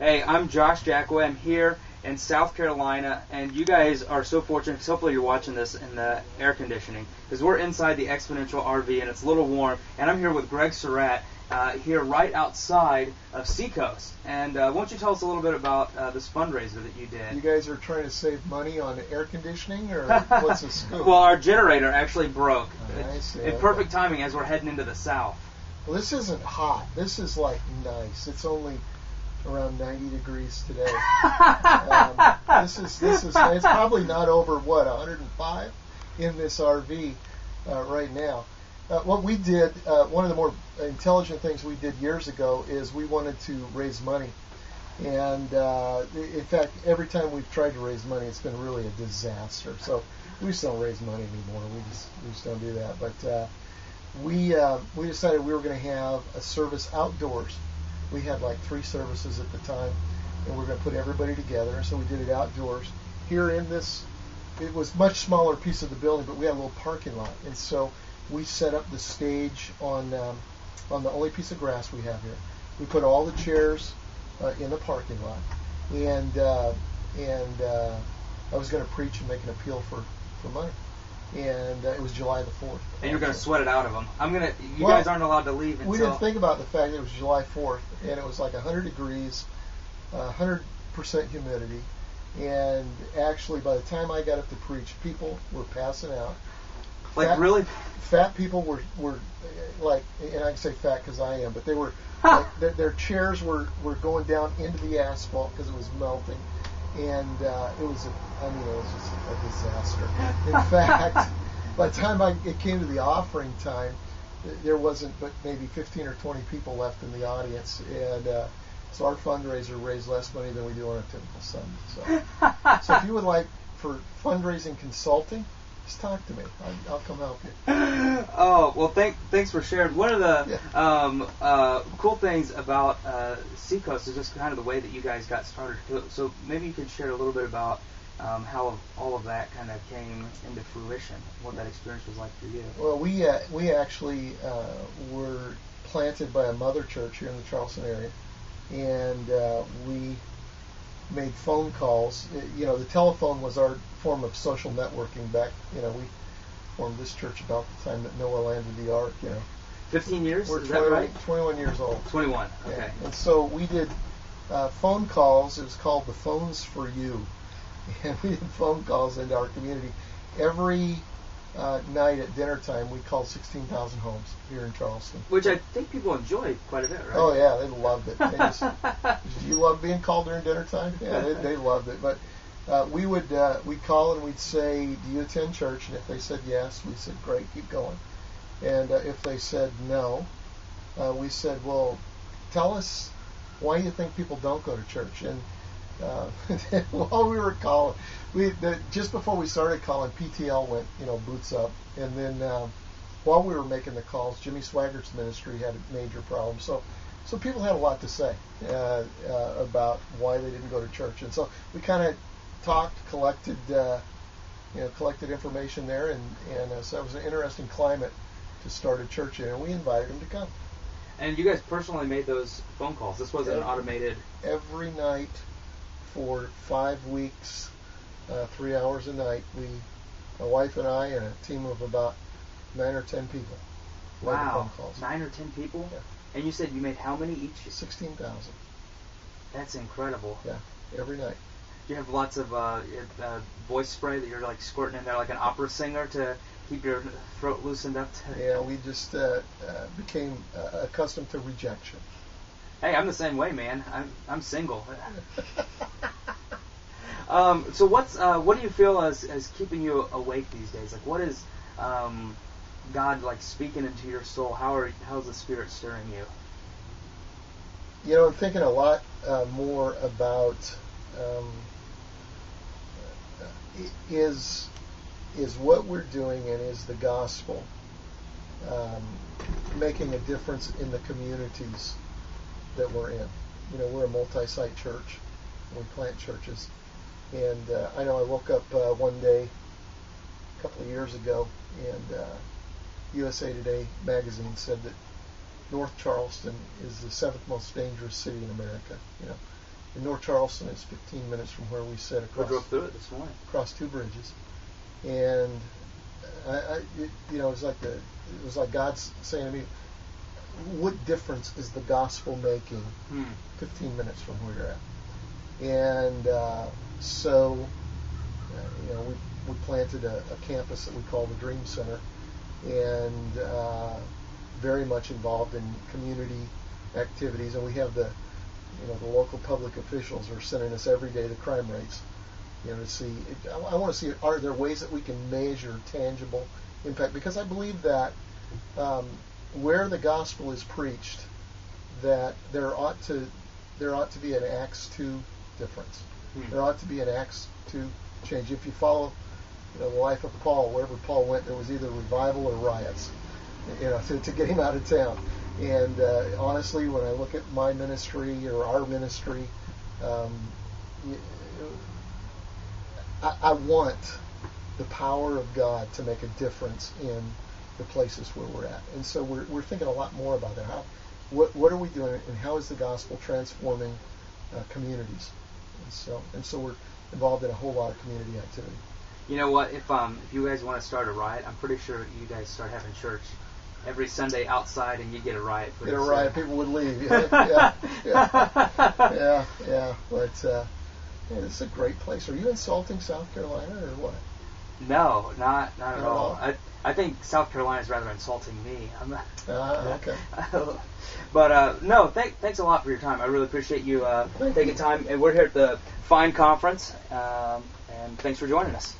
Hey, I'm Josh Jackaway. I'm here in South Carolina, and you guys are so fortunate because hopefully you're watching this in the air conditioning, because we're inside the Exponential RV, and it's a little warm, and I'm here with Greg Surratt here right outside of Seacoast. And why don't you tell us a little bit about this fundraiser that you did? You guys are trying to save money on air conditioning, or what's the scoop? Well, our generator actually broke. I see. In perfect timing as we're heading into the south. Well, this isn't hot. This is like nice. It's only around 90 degrees today. This is. It's probably not over 105 in this RV right now. What we did, one of the more intelligent things we did years ago is we wanted to raise money, and in fact, every time we've tried to raise money, it's been really a disaster. So we just don't raise money anymore. We just don't do that. But we decided we were going to have a service outdoors. We had like 3 services at the time, and we were going to put everybody together. And so we did it outdoors. Here in this, it was a much smaller piece of the building, but we had a little parking lot. And so we set up the stage on the only piece of grass we have here. We put all the chairs in the parking lot, and I was going to preach and make an appeal for money. And it was July the 4th. And you're going to sweat it out of them. You guys aren't allowed to leave until... We didn't think about the fact that it was July 4th, and it was like 100 degrees, 100% humidity, and actually by the time I got up to preach, people were passing out. Really? Fat people were like, and I can say fat because I am, but they were, like, their chairs were going down into the asphalt because it was melting. And it was just a disaster. In fact, by the time it came to the offering time, there wasn't but maybe 15 or 20 people left in the audience, and so our fundraiser raised less money than we do on a typical Sunday. So if you would like for fundraising consulting, just talk to me. I'll come help you. Oh, well, thanks for sharing. One of the cool things about Seacoast is just kind of the way that you guys got started. So maybe you could share a little bit about how all of that kind of came into fruition, what that experience was like for you. Well, we actually were planted by a mother church here in the Charleston area, and we made phone calls. The telephone was our form of social networking back. We formed this church about the time that Noah landed the ark. 15 years? We're Is that right? 21 years old. 21. Okay. Yeah. And so we did phone calls. It was called the Phones for You, and we did phone calls into our community every night at dinner time. We called 16,000 homes here in Charleston, which I think people enjoyed quite a bit, right? Oh yeah, they loved it. Do you love being called during dinner time? Yeah, they loved it. But we'd call and we'd say, "Do you attend church?" And if they said yes, we said, "Great, keep going." And if they said no, we said, "Well, tell us why you think people don't go to church." And while we were calling, just before we started calling, PTL went, boots up. And then while we were making the calls, Jimmy Swaggart's ministry had a major problem. So people had a lot to say about why they didn't go to church. And so we kind of talked, collected information there, and so it was an interesting climate to start a church in, and we invited them to come. And you guys personally made those phone calls. This wasn't an automated... Every night for 5 weeks, 3 hours a night, my wife and I and a team of about 9 or 10 people made the phone calls. 9 or 10 people? Yeah. And you said you made how many each? 16,000. That's incredible. Yeah, every night. Do you have lots of voice spray that you're like squirting in there like an opera singer to keep your throat loosened up? Yeah, we just became accustomed to rejection. Hey, I'm the same way, man. I'm single. So what do you feel as keeping you awake these days? Like, what is God like speaking into your soul? How's the Spirit stirring you? I'm thinking a lot more about is what we're doing, and is the gospel making a difference in the communities that we're in. We're a multi-site church. We plant churches. And I know I woke up one day a couple of years ago, and USA Today magazine said that North Charleston is the 7th most dangerous city in America. And North Charleston is 15 minutes from where we sit I drove through it this morning. across 2 bridges. And it was like God's saying to me, what difference is the gospel making 15 minutes from where you're at? And we planted a campus that we call the Dream Center, and very much involved in community activities. And we have the local public officials are sending us every day the crime rates, to see. I want to see, are there ways that we can measure tangible impact? Because I believe that where the gospel is preached, that there ought to be an Acts 2 difference. There ought to be an Acts 2 change. If you follow the life of Paul, wherever Paul went, there was either revival or riots, to get him out of town. And honestly, when I look at my ministry or our ministry, I want the power of God to make a difference in the places where we're at. And so we're thinking a lot more about that. What are we doing, and how is the gospel transforming communities? And so we're involved in a whole lot of community activity. You know what? If you guys want to start a riot, I'm pretty sure you guys start having church every Sunday outside, and you get a riot. Get a riot, people would leave. Yeah. But this is a great place. Are you insulting South Carolina or what? No, not at all. I think South Carolina is rather insulting me. I'm not. Okay. But no, thanks a lot for your time. I really appreciate you taking time. And we're here at the Fine Conference, and thanks for joining us.